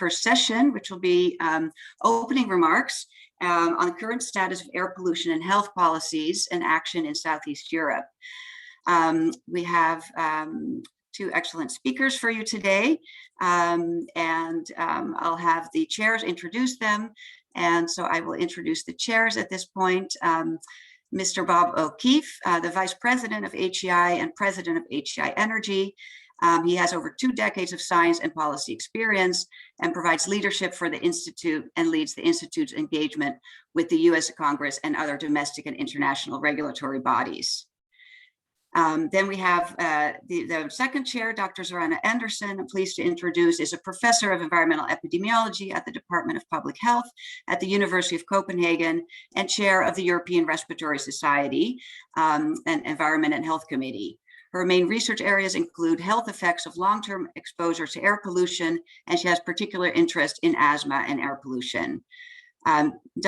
first session, which will be opening remarks on the current status of air pollution and health policies and action in Southeast Europe. We have two excellent speakers for you today, and I'll have the chairs introduce them. And so I will introduce the chairs at this point. Mr. Bob O'Keefe, the Vice President of HEI and President of HEI Energy. He has over 2 decades of science and policy experience and provides leadership for the Institute and leads the Institute's engagement with the US Congress and other domestic and international regulatory bodies. Then we have the second chair, Dr. Zorana Andersen, I'm pleased to introduce, is a professor of environmental epidemiology at the Department of Public Health at the University of Copenhagen and chair of the European Respiratory Society and Environment and Health Committee. Her main research areas include health effects of long-term exposure to air pollution, and she has particular interest in asthma and air pollution.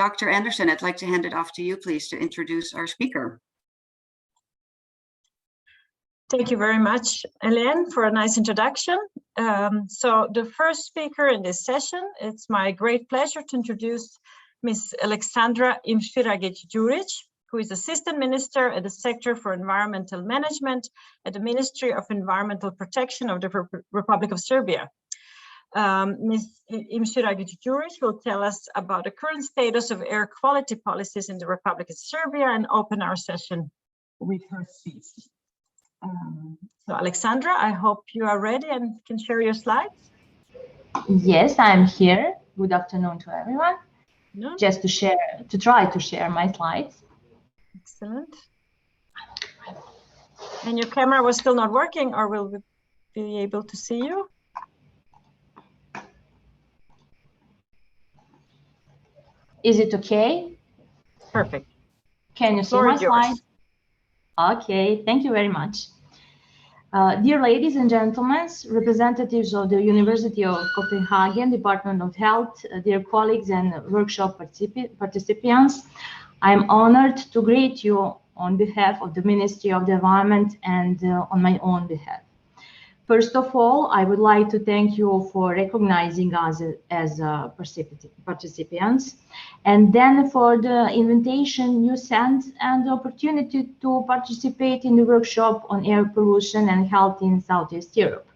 Dr. Andersen, I'd like to hand it off to you, please, to introduce our speaker. Thank you very much, Elaine, for a nice introduction. So the first speaker in this session, it's my great pleasure to introduce Ms. Aleksandra Imširagić-Đurić, who is Assistant Minister at the Sector for Environmental Management at the Ministry of Environmental Protection of the Republic of Serbia. Ms. Imširagić-Đurić will tell us about the current status of air quality policies in the Republic of Serbia and open our session with her speech. So Aleksandra, I hope you are ready and can share your slides. Yes, I'm here. Good afternoon to everyone. No? Just to try to share my slides. Excellent. And your camera was still not working, or will we be able to see you? Is it okay? Perfect. Can you see my slides? Okay, thank you very much. Dear ladies and gentlemen, representatives of the University of Copenhagen, Department of Health, dear colleagues and workshop participants, I'm honored to greet you on behalf of the Ministry of the Environment and on my own behalf. First of all, I would like to thank you for recognizing us as participants, and then for the invitation you sent and the opportunity to participate in the workshop on air pollution and health in Southeast Europe.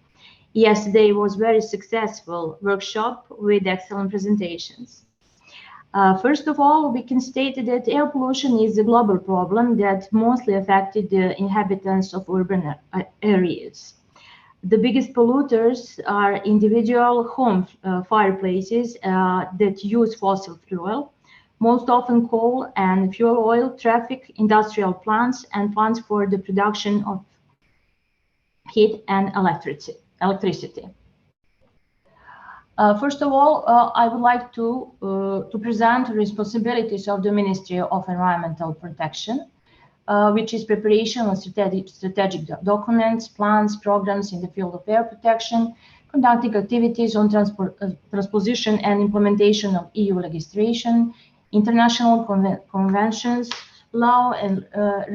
Yesterday was very successful workshop with excellent presentations. First of all, we can state that air pollution is a global problem that mostly affected the inhabitants of urban areas. The biggest polluters are individual home fireplaces that use fossil fuel, most often coal and fuel oil, traffic, industrial plants, and plants for the production of heat and electricity. First of all, I would like to present the responsibilities of the Ministry of Environmental Protection, which is preparation of strategic documents, plans, programs in the field of air protection, conducting activities on transposition and implementation of EU legislation, international conventions, law and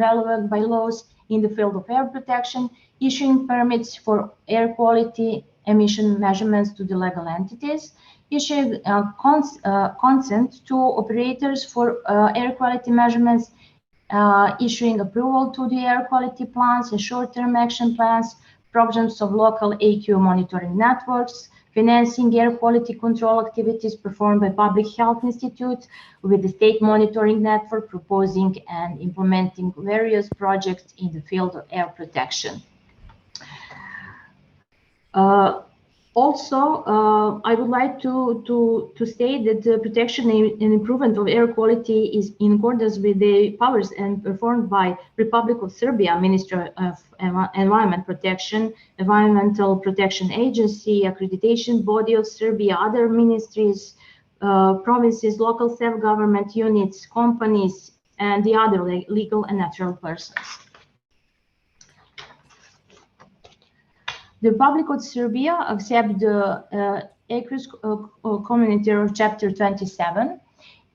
relevant bylaws in the field of air protection, issuing permits for air quality emission measurements to the legal entities, issuing consent to operators for air quality measurements, issuing approval to the air quality plans and short-term action plans, programs of local AQ monitoring networks, financing air quality control activities performed by public health institutes with the state monitoring network, proposing and implementing various projects in the field of air protection. Also, I would like to state that the protection and improvement of air quality is in accordance with the powers and performed by Republic of Serbia, Ministry of Environment Protection, Environmental Protection Agency, accreditation body of Serbia, other ministries, provinces, local self-government units, companies, and the other legal and natural persons. The Republic of Serbia accepts the ACRUS Community of Chapter 27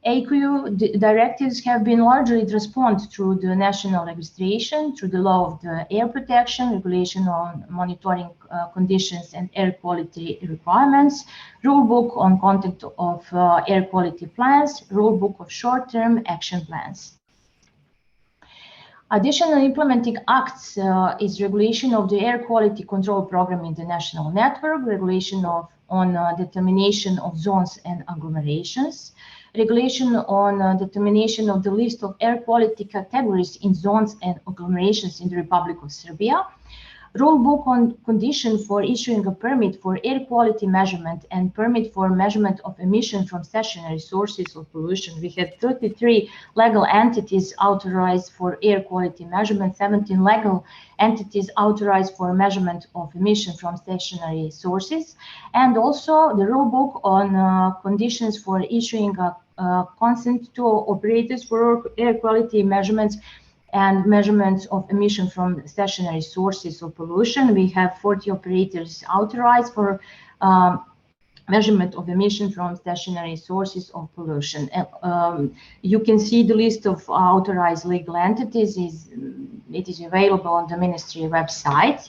AQ directives have been largely transposed through the national legislation, through the law of the air protection, regulation on monitoring conditions and air quality requirements, rule book on content of air quality plans, rule book of short-term action plans. Additional implementing acts is regulation of the air quality control program in the national network, regulation on determination of zones and agglomerations, regulation on determination of the list of air quality categories in zones and agglomerations in the Republic of Serbia, rule book on condition for issuing a permit for air quality measurement and permit for measurement of emission from stationary sources of pollution. We have 33 legal entities authorized for air quality measurement, 17 legal entities authorized for measurement of emission from stationary sources, and also the rule book on conditions for issuing a consent to operators for air quality measurements and measurements of emission from stationary sources of pollution. We have 40 operators authorized for measurement of emission from stationary sources of pollution. You can see the list of authorized legal entities. It is available on the ministry website.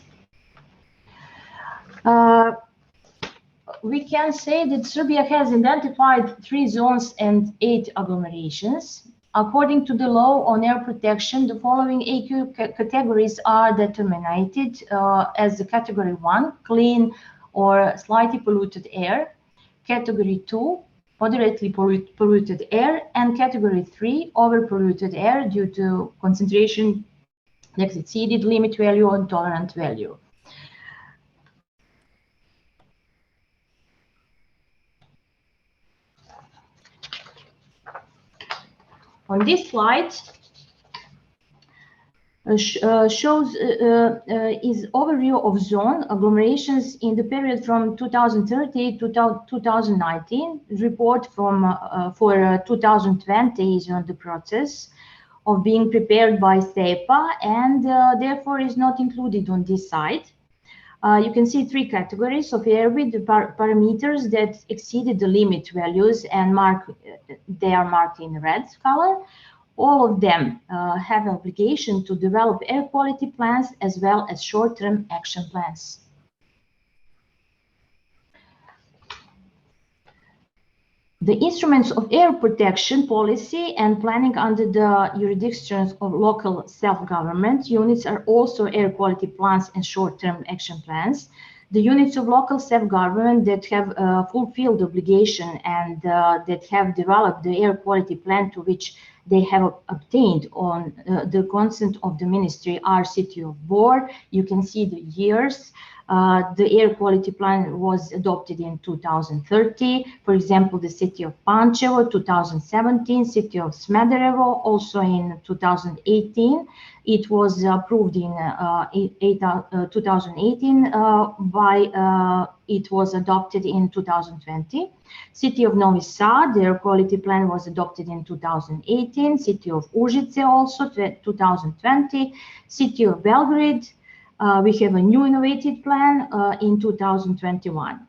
We can say that Serbia has identified 3 zones and 8 agglomerations. According to the law on air protection, the following AQ categories are determined as the category 1, clean or slightly polluted air, category 2, moderately polluted air, and category 3, overpolluted air due to concentration that exceeded limit value or tolerant value. On this slide shows is overview of zone agglomerations in the period from 2030 to 2019. Report from for 2020 is on the process of being prepared by SEPA and therefore is not included on this site. You can see 3 categories of air with the parameters that exceeded the limit values and they are marked in red color. All of them have an obligation to develop air quality plans as well as short-term action plans. The instruments of air protection policy and planning under the jurisdictions of local self-government units are also air quality plans and short-term action plans. The units of local self-government that have fulfilled the obligation and that have developed the air quality plan to which they have obtained on the consent of the ministry are City of Bor. You can see the years. The air quality plan was adopted in 2030. For example, the city of Pančevo, 2017, city of Smederevo, also in 2018. It was approved in 2018 it was adopted in 2020. City of Novi Sad, the air quality plan was adopted in 2018. City of Užice also 2020. City of Belgrade, we have a new innovative plan in 2021.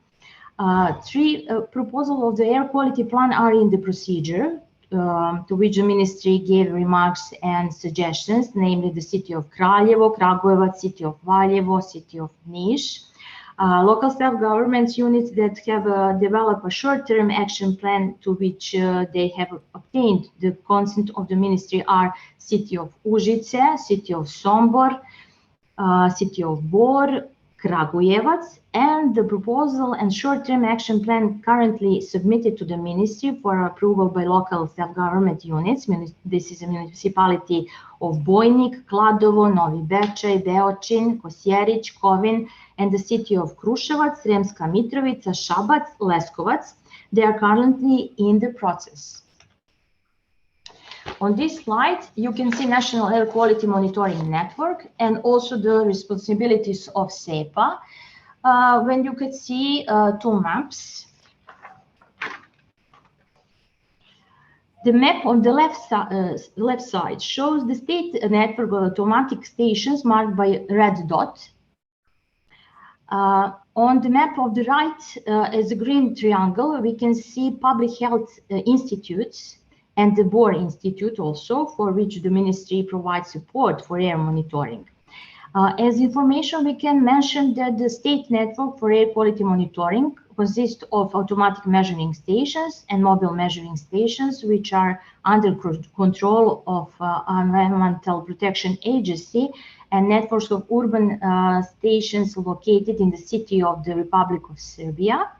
3 proposals of the air quality plan are in the procedure, to which the ministry gave remarks and suggestions, namely the city of Kraljevo, Kragujevac, city of Valjevo, city of Niš. Local self-government units that have developed a short-term action plan to which they have obtained the consent of the ministry are city of Užice, city of Sombor, city of Bor, Kragujevac, and the proposal and short-term action plan currently submitted to the ministry for approval by local self-government units. This is a municipality of Bojnik, Kladovo, Novi Bečej, Beočin, Kosjerić, Kovin, and the city of Kruševac, Sremska Mitrovica, Šabac, Leskovac. They are currently in the process. On this slide, you can see National Air Quality Monitoring Network and also the responsibilities of SEPA. When you could see 2 maps. The map on the left side shows the state network of automatic stations marked by red dot. On the map of the right, as a green triangle, we can see public health institutes and the Bohr Institute also, for which the ministry provides support for air monitoring. As information, we can mention that the state network for air quality monitoring consists of automatic measuring stations and mobile measuring stations, which are under control of Environmental Protection Agency, and networks of urban stations located in the city of the Republic of Serbia.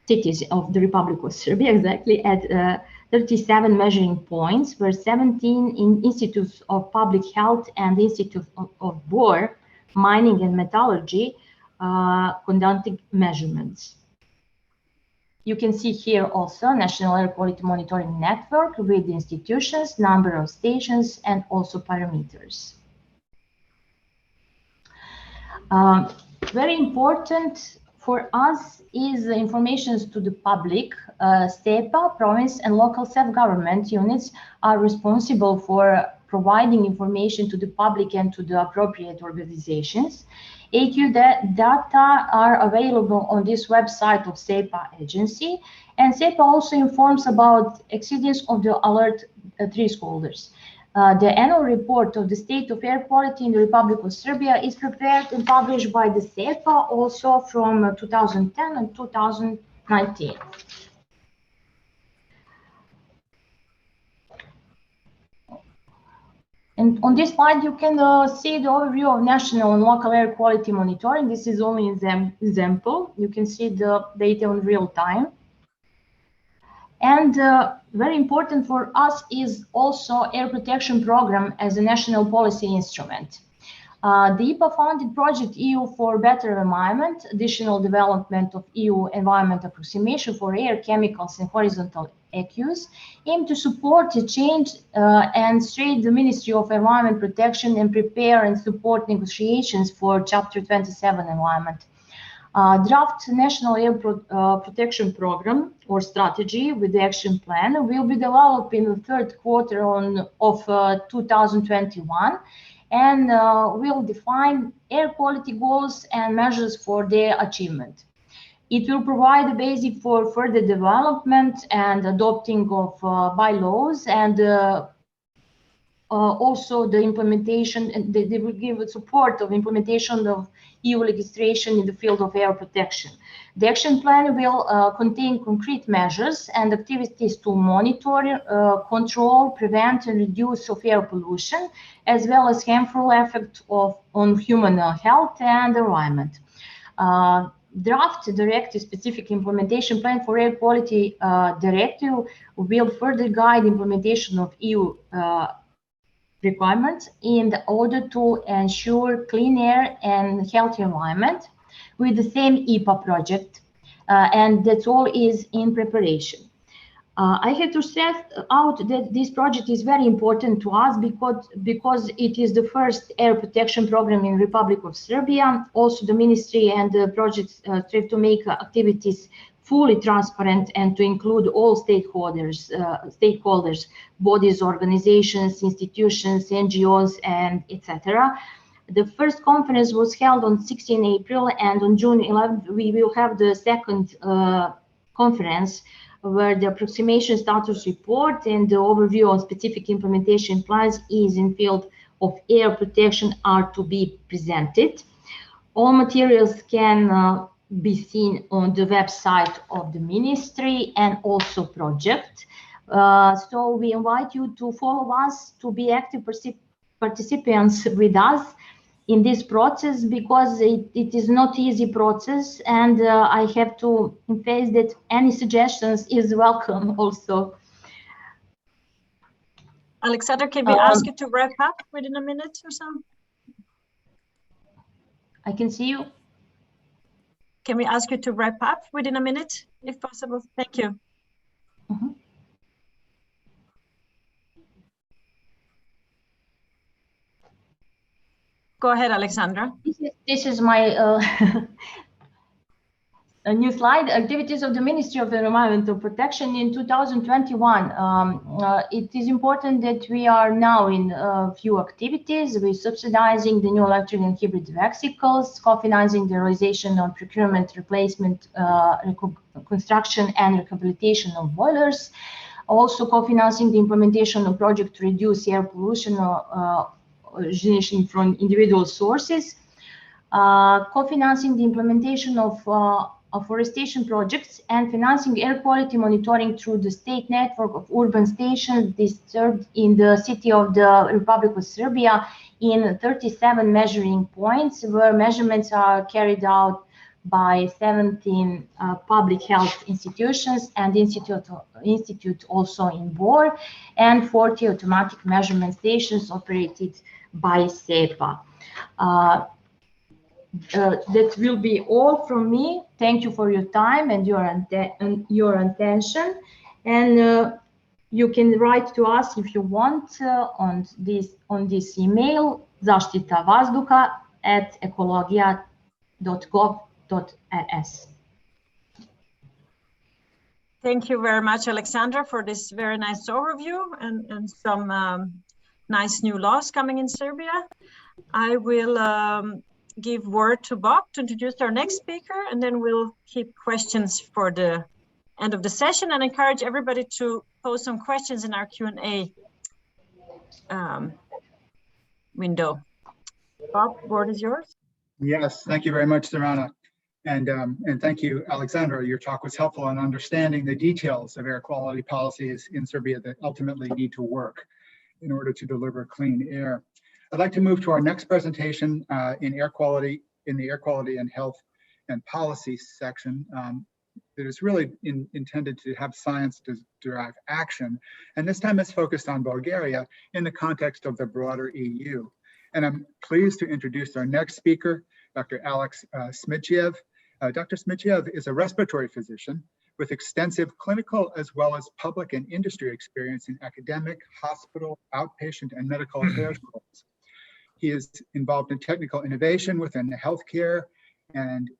Cities of the Republic of Serbia, exactly, at 37 measuring points, where 17 in institutes of public health and Institute of Bohr, mining and metallurgy, conducting measurements. You can see here also National Air Quality Monitoring Network with institutions, number of stations, and also parameters. Very important for us is the information to the public. SEPA, province and local self-government units are responsible for providing information to the public and to the appropriate organizations. AQ data are available on this website of SEPA agency, and SEPA also informs about exceedance of the alert thresholds. The annual report of the state of air quality in the Republic of Serbia is prepared and published by the SEPA also from 2010 and 2019. And on this slide, you can see the overview of national and local air quality monitoring. This is only an example. You can see the data in real time. And very important for us is also air protection program as a national policy instrument. The IPA-funded project EU for Better Environment, additional development of EU environment approximation for air, chemicals, and horizontal EQs, aim to support the change and strengthen the Ministry of Environment Protection and prepare and support negotiations for Chapter 27 environment. Draft National Air Protection Program or strategy with the action plan will be developed in the third quarter of 2021 and will define air quality goals and measures for their achievement. It will provide a basis for further development and adopting of bylaws and also the implementation. They will give support of implementation of EU legislation in the field of air protection. The action plan will contain concrete measures and activities to monitor, control, prevent, and reduce of air pollution, as well as harmful effect on human health and environment. Draft directive specific implementation plan for air quality directive will further guide implementation of EU requirements in order to ensure clean air and healthy environment with the same IPA project, and that's all is in preparation. I have to set out that this project is very important to us because it is the first air protection program in Republic of Serbia. Also, the ministry and the project strive to make activities fully transparent and to include all stakeholders, bodies, organizations, institutions, NGOs, and etc. The first conference was held on 16 April, and on June 11th, we will have the second conference where the approximation status report and the overview on specific implementation plans is in field of air protection are to be presented. All materials can be seen on the website of the ministry and also project. So we invite you to follow us, to be active participants with us in this process, because it is not easy process, and I have to emphasize that any suggestions is welcome also. Aleksandra, can we ask you to wrap up within a minute or so? I can see you. Can we ask you to wrap up within a minute, if possible? Thank you. Mm-hmm. Go ahead, Aleksandra. This is my a new slide. Activities of the Ministry of Environmental Protection in 2021. It is important that we are now in a few activities. We're subsidizing the new electric and hybrid vehicles, co-financing the realization of procurement, replacement, construction, and rehabilitation of boilers. Also co-financing the implementation of project to reduce air pollution origination from individual sources, co-financing the implementation of afforestation projects, and financing air quality monitoring through the state network of urban stations disturbed in the city of the Republic of Serbia in 37 measuring points, where measurements are carried out by 17 public health institutions and institute also in Bor, and 40 automatic measurement stations operated by SEPA. That will be all from me. Thank you for your time and your attention. And you can write to us if you want on this email, zaštitavazduha@ekologia.gov.rs. Thank you very much, Aleksandra, for this very nice overview and some nice new laws coming in Serbia. I will give word to Bob to introduce our next speaker, and then we'll keep questions for the end of the session and encourage everybody to pose some questions in our Q&A window. Bob, word is yours. Yes, thank you very much, Zorana. And thank you, Aleksandra. Your talk was helpful in understanding the details of air quality policies in Serbia that ultimately need to work in order to deliver clean air. I'd like to move to our next presentation in the air quality and health and policy section that is really intended to have science to derive action. And this time it's focused on Bulgaria in the context of the broader EU. And I'm pleased to introduce our next speaker, Dr. Aleksandra Imširagić-Đurić. Dr. Simidchiev is a respiratory physician with extensive clinical as well as public and industry experience in academic, hospital, outpatient, and medical affairs roles. He is involved in technical innovation within the healthcare, and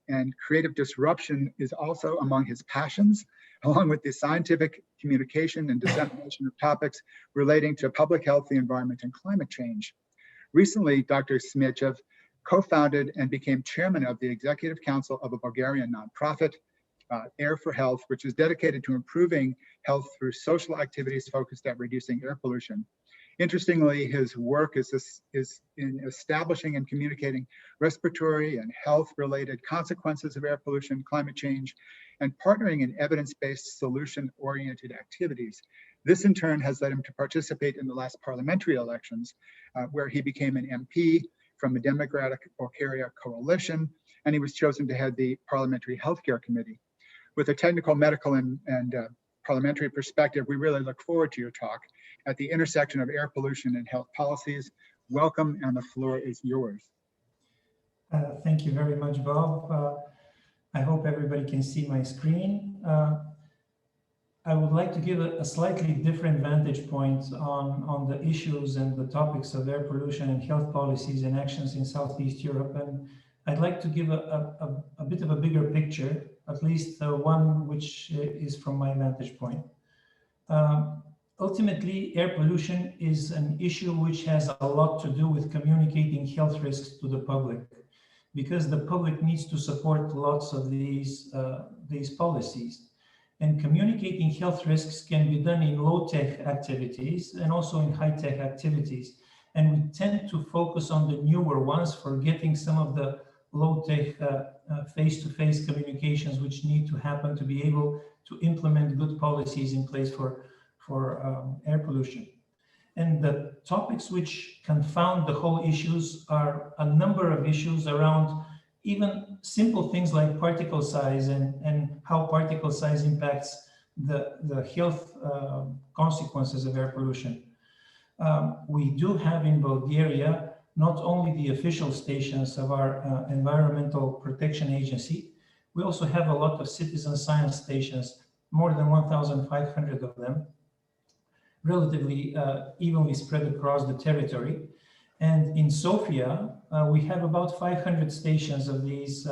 creative disruption is also among his passions, along with the scientific communication and dissemination of topics relating to public health, the environment, and climate change. Recently, Dr. Simidchiev co-founded and became chairman of the executive council of a Bulgarian nonprofit, Air for Health, which is dedicated to improving health through social activities focused at reducing air pollution. Interestingly, his work is in establishing and communicating respiratory and health-related consequences of air pollution, climate change, and partnering in evidence-based solution-oriented activities. This in turn has led him to participate in the last parliamentary elections, where he became an MP from the Democratic Bulgaria Coalition, and he was chosen to head the Parliamentary Healthcare Committee. With a technical, medical, and parliamentary perspective, we really look forward to your talk at the intersection of air pollution and health policies. Welcome, and the floor is yours. Thank you very much, Bob. I hope everybody can see my screen. I would like to give a slightly different vantage point on the issues and the topics of air pollution and health policies and actions in Southeast Europe. And I'd like to give a bit of a bigger picture, at least one which is from my vantage point. Ultimately, air pollution is an issue which has a lot to do with communicating health risks to the public, because the public needs to support lots of these policies. And communicating health risks can be done in low-tech activities and also in high-tech activities. And we tend to focus on the newer ones, forgetting some of the low-tech face-to-face communications which need to happen to be able to implement good policies in place for air pollution. And the topics which confound the whole issues are a number of issues around even simple things like particle size and how particle size impacts the health consequences of air pollution. We do have in Bulgaria not only the official stations of our Environmental Protection Agency, we also have a lot of citizen science stations, more than 1,500 of them, relatively evenly spread across the territory. And in Sofia, we have about 500 stations of these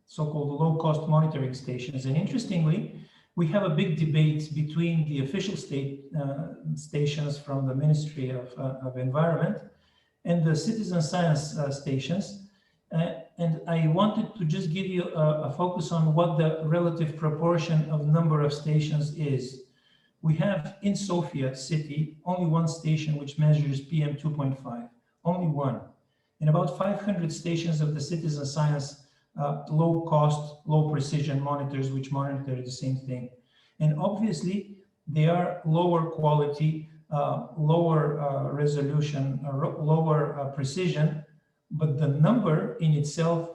so-called low-cost monitoring stations. And interestingly, we have a big debate between the official stations from the Ministry of Environment and the citizen science stations. And I wanted to just give you a focus on what the relative proportion of number of stations is. We have in Sofia city only one station which measures PM 2.5, only one. And about 500 stations of the citizen science low cost, low precision monitors which monitor the same thing. And obviously they are lower quality, lower resolution, lower precision, but the number in itself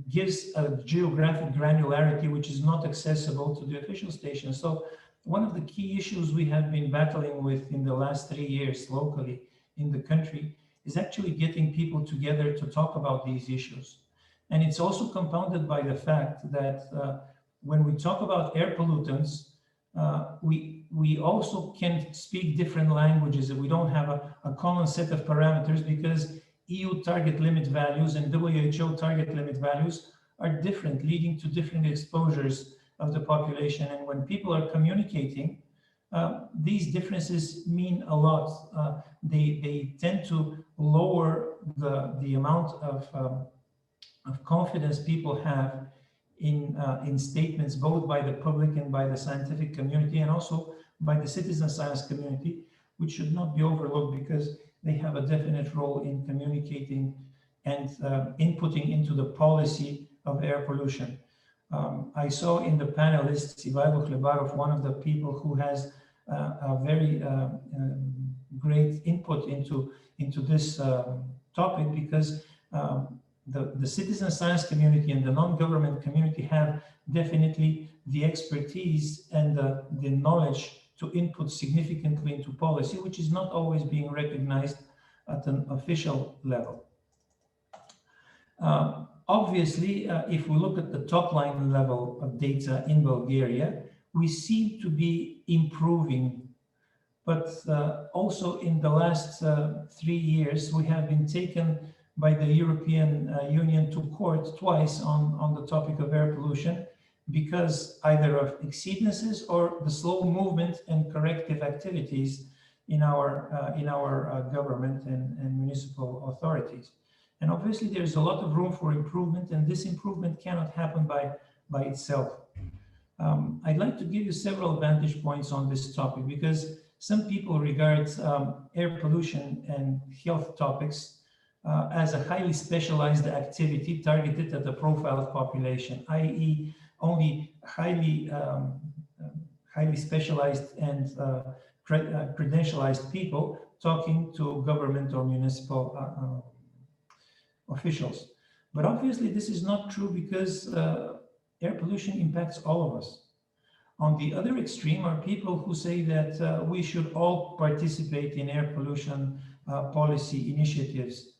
gives a geographic granularity which is not accessible to the official station. So one of the key issues we have been battling with in the last 3 years locally in the country is actually getting people together to talk about these issues. And it's also compounded by the fact that when we talk about air pollutants, we also can speak different languages, and we don't have a common set of parameters because EU target limit values and WHO target limit values are different, leading to different exposures of the population. And when people are communicating, these differences mean a lot. They tend to lower the amount of confidence people have in statements, both by the public and by the scientific community, and also by the citizen science community, which should not be overlooked because they have a definite role in communicating and inputting into the policy of air pollution. I saw in the panelists, Ivailo Hlebarov, one of the people who has a very great input into this topic, because the citizen science community and the non-government community have definitely the expertise and the knowledge to input significantly into policy, which is not always being recognized at an official level. Obviously, if we look at the top line level of data in Bulgaria, we seem to be improving, but also in the last 3 years, we have been taken by the European Union to court twice on the topic of air pollution, because either of exceedances or the slow movement and corrective activities in our government and municipal authorities. And obviously there's a lot of room for improvement, and this improvement cannot happen by itself. I'd like to give you several vantage points on this topic, because some people regard air pollution and health topics as a highly specialized activity targeted at the profiled population, i.e. only highly specialized and credentialized people talking to government or municipal officials. But obviously this is not true, because air pollution impacts all of us. On the other extreme are people who say that we should all participate in air pollution policy initiatives.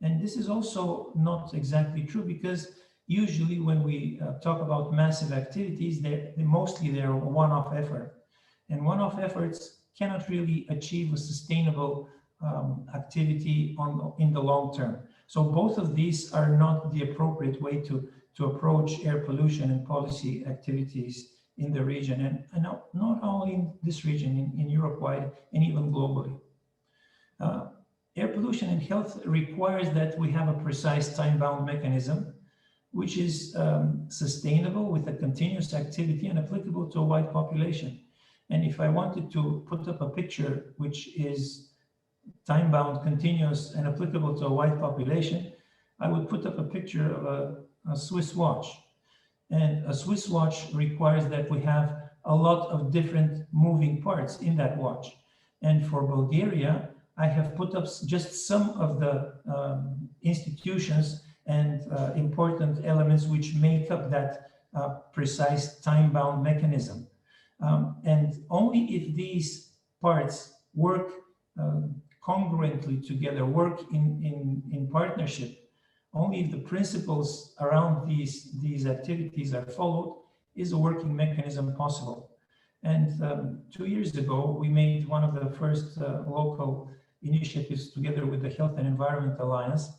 And this is also not exactly true, because usually when we talk about massive activities, they're a one-off effort. And one-off efforts cannot really achieve a sustainable activity in the long term. So both of these are not the appropriate way to approach air pollution and policy activities in the region, and not only in this region, in Europe-wide and even globally. Air pollution and health requires that we have a precise time-bound mechanism, which is sustainable with a continuous activity and applicable to a wide population. And if I wanted to put up a picture which is time-bound, continuous, and applicable to a wide population, I would put up a picture of a Swiss watch. And a Swiss watch requires that we have a lot of different moving parts in that watch. And for Bulgaria, I have put up just some of the institutions and important elements which make up that precise time-bound mechanism. And only if these parts work congruently together, work in partnership, only if the principles around these activities are followed, is a working mechanism possible. And 2 years ago, we made one of the first local initiatives together with the Health and Environment Alliance,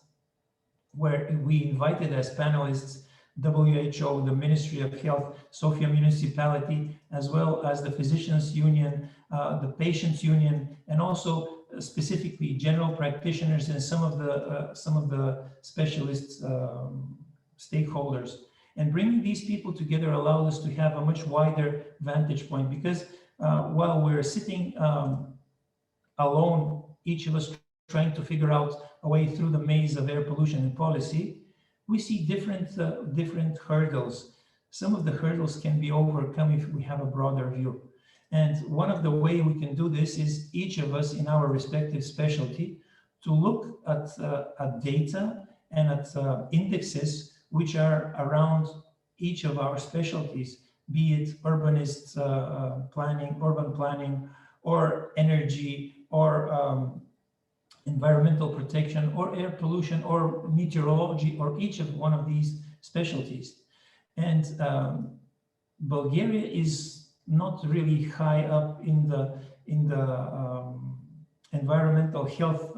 where we invited as panelists WHO, the Ministry of Health, Sofia Municipality, as well as the Physicians Union, the Patients Union, and also specifically general practitioners and some of the specialists, stakeholders. And bringing these people together allowed us to have a much wider vantage point, because while we're sitting alone, each of us trying to figure out a way through the maze of air pollution and policy, we see different hurdles. Some of the hurdles can be overcome if we have a broader view. And one of the ways we can do this is each of us in our respective specialty to look at data and at indexes which are around each of our specialties, be it urbanist urban planning, or energy, or environmental protection, or air pollution, or meteorology, or each of one of these specialties. And Bulgaria is not really high up in the environmental health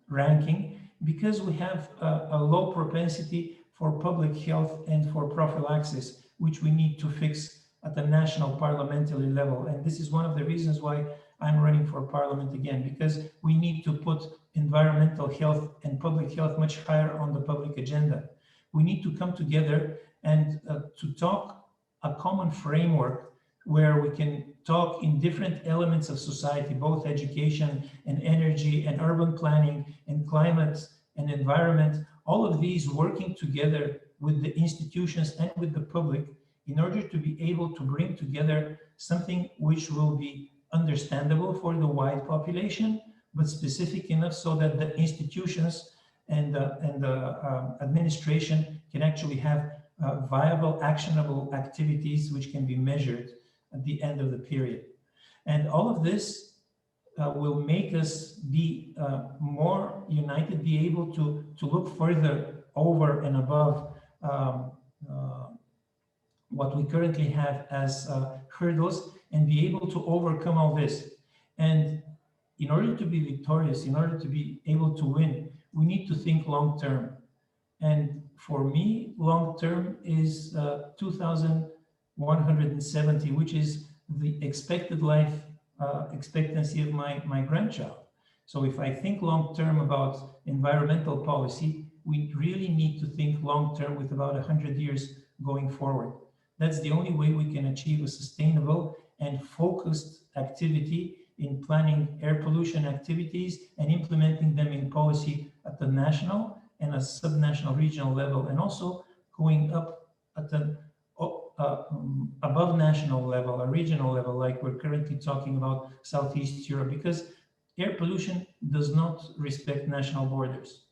ranking, because we have a low propensity for public health and for prophylaxis, which we need to fix at the national parliamentary level. And this is one of the reasons why I'm running for parliament again, because we need to put environmental health and public health much higher on the public agenda. We need to come together and to talk a common framework where we can talk in different elements of society, both education and energy and urban planning and climate and environment, all of these working together with the institutions and with the public in order to be able to bring together something which will be understandable for the wide population, but specific enough so that the institutions and the administration can actually have viable, actionable activities which can be measured at the end of the period. And all of this will make us be more united, be able to look further over and above what we currently have as hurdles, and be able to overcome all this. And in order to be victorious, in order to be able to win, we need to think long term. And for me, long term is 2170, which is the expected life expectancy of my grandchild. So if I think long term about environmental policy, we really need to think long term with about 100 years going forward. That's the only way we can achieve a sustainable and focused activity in planning air pollution activities and implementing them in policy at the national and a subnational regional level, and also going up at an above national level, a regional level, like we're currently talking about Southeast Europe, because air pollution does not respect national borders.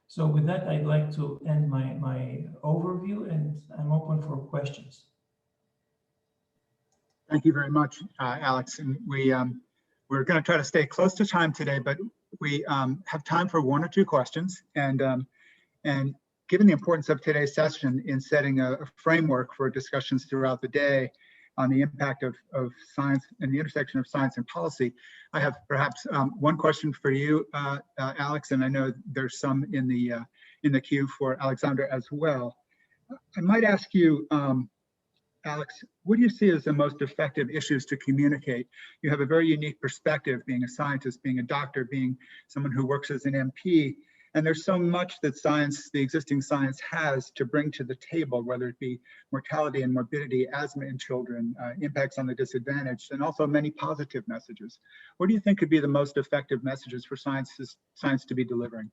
So with that, I'd like to end my overview, and I'm open for questions. Thank you very much, Alex. And we're going to try to stay close to time today, but we have time for one or two questions. And given the importance of today's session in setting a framework for discussions throughout the day on the impact of science and the intersection of science and policy, I have perhaps one question for you, Alex, and I know there's some in the queue for Aleksandra as well. I might ask you, Alex, what do you see as the most effective issues to communicate? You have a very unique perspective, being a scientist, being a doctor, being someone who works as an MP, and there's so much that science, the existing science, has to bring to the table, whether it be mortality and morbidity, asthma in children, impacts on the disadvantaged, and also many positive messages. What do you think could be the most effective messages for science to be delivering?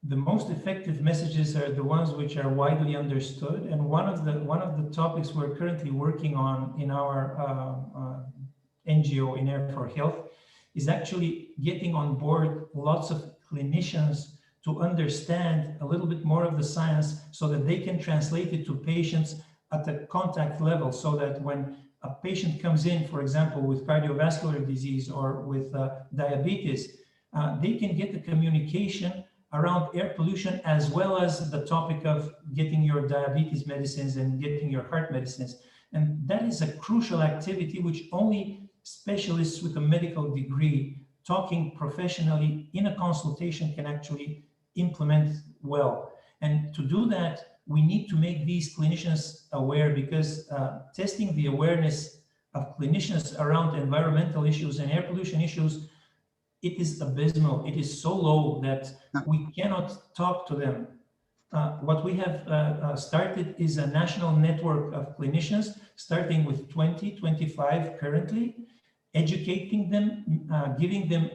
The most effective messages are the ones which are widely understood, and one of the topics we're currently working on in our NGO in Air for Health is actually getting on board lots of clinicians to understand a little bit more of the science, so that they can translate it to patients at the contact level, so that when a patient comes in, for example, with cardiovascular disease or with diabetes, they can get the communication around air pollution, as well as the topic of getting your diabetes medicines and getting your heart medicines. And that is a crucial activity which only specialists with a medical degree talking professionally in a consultation can actually implement well. And to do that, we need to make these clinicians aware, because testing the awareness of clinicians around environmental issues and air pollution issues, it is abysmal. It is so low that we cannot talk to them. What we have started is a national network of clinicians, starting with 20, 25 currently, educating them, giving them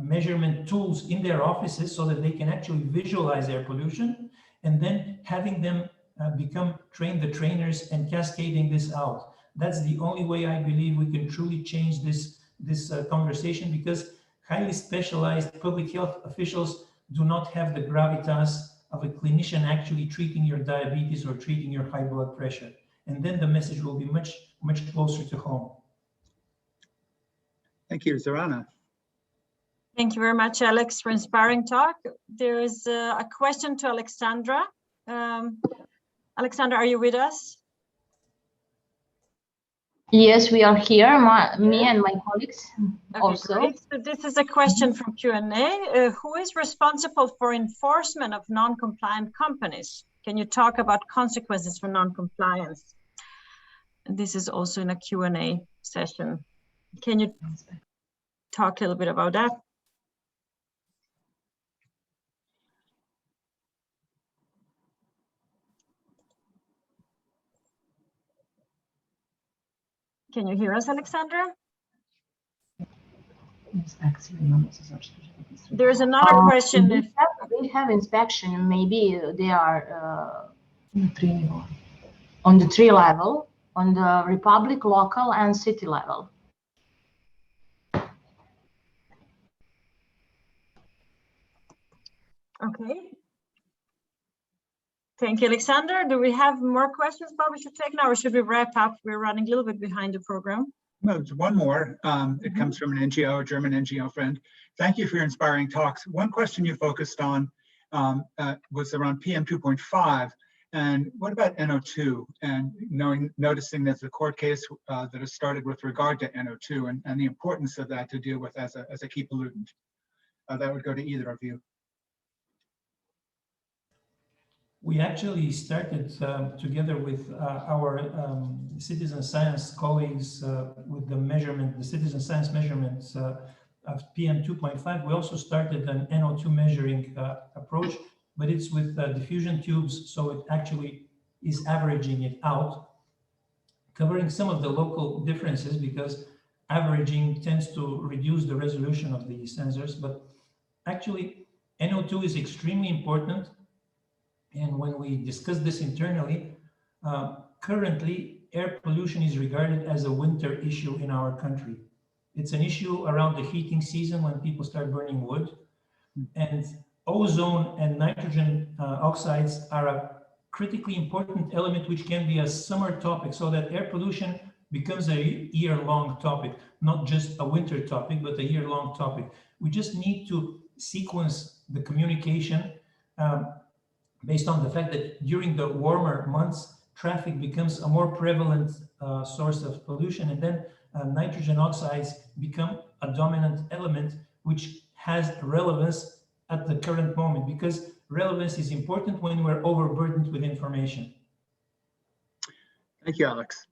measurement tools in their offices so that they can actually visualize air pollution, and then having them become the trainers and cascading this out. That's the only way I believe we can truly change this conversation, because highly specialized public health officials do not have the gravitas of a clinician actually treating your diabetes or treating your high blood pressure. And then the message will be much, much closer to home. Thank you, Zorana. Thank you very much, Alex, for inspiring talk. There is a question to Aleksandra. Aleksandra, are you with us? Yes, we are here, me and my colleagues also. Great. So this is a question from Q&A. Who is responsible for enforcement of non-compliant companies? Can you talk about consequences for non-compliance? This is also in a Q&A session. Can you talk a little bit about that? Can you hear us, Aleksandra? There's another question. We have inspection, maybe they are on the 3 level, on the republic, local, and city level. Okay. Thank you, Aleksandra. Do we have more questions Bob, we should take now, or should we wrap up? We're running a little bit behind the program. No, there's one more. It comes from an NGO, a German NGO friend. Thank you for your inspiring talks. One question you focused on was around PM 2.5. And what about NO2? And noticing there's a court case that has started with regard to NO2 and the importance of that to deal with as a key pollutant. That would go to either of you. We actually started together with our citizen science colleagues with the citizen science measurements of PM 2.5. We also started an NO2 measuring approach, but it's with diffusion tubes, so it actually is averaging it out, covering some of the local differences, because averaging tends to reduce the resolution of the sensors. But actually, NO2 is extremely important. And when we discuss this internally, currently air pollution is regarded as a winter issue in our country. It's an issue around the heating season when people start burning wood. And ozone and nitrogen oxides are a critically important element which can be a summer topic, so that air pollution becomes a year-long topic, not just a winter topic, but a year-long topic. We just need to sequence the communication based on the fact that during the warmer months, traffic becomes a more prevalent source of pollution, and then nitrogen oxides become a dominant element which has relevance at the current moment, because relevance is important when we're overburdened with information. Thank you, Alex.